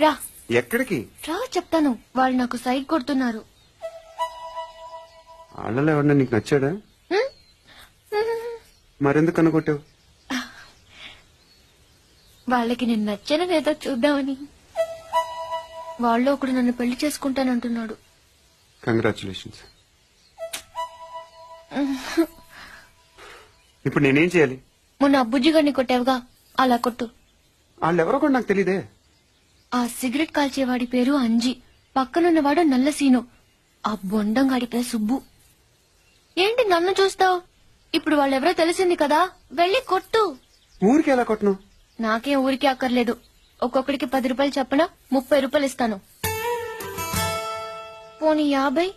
రా ఎక్కడికి? రా చెప్తాను. వాళ్ళు నాకు సైట్ కొడుతున్నారు. వాళ్ళలో ఎవరన్నా నీకు నచ్చాడా? హ్మ్? మరెందుకు అనుకొట్టావు? వాళ్ళకి నేను నచ్చని ఏదో చూద్దామని. వాళ్ళు ఒకడు నన్ను పెళ్లి చేసుకుంటానంటున్నాడు. కంగ్రాచులేషన్స్. ఇప్పుడు నేనేం చేయాలి? మొన్న బుజ్జి గారిని కొట్టావుగా, అలా కొట్టు. వాళ్ళెవరో కూడా నాకు తెలీదే. ఆ సిగరెట్ కాల్చేవాడి పేరు అంజి, పక్కనున్నవాడు నల్ల సీను, ఆ బొండంగాడి పేరు సుబ్బు. ఏంటి నన్ను చూస్తావు? ఇప్పుడు వాళ్ళెవరో తెలిసింది కదా, వెళ్ళి కొట్టు. ఊరికి ఎలా కొట్టను? నాకేం ఊరికే అక్కర్లేదు. ఒక్కొక్కడికి 10 రూపాయలు చెప్పనా, 30 రూపాయలు ఇస్తాను. పోనీ 50?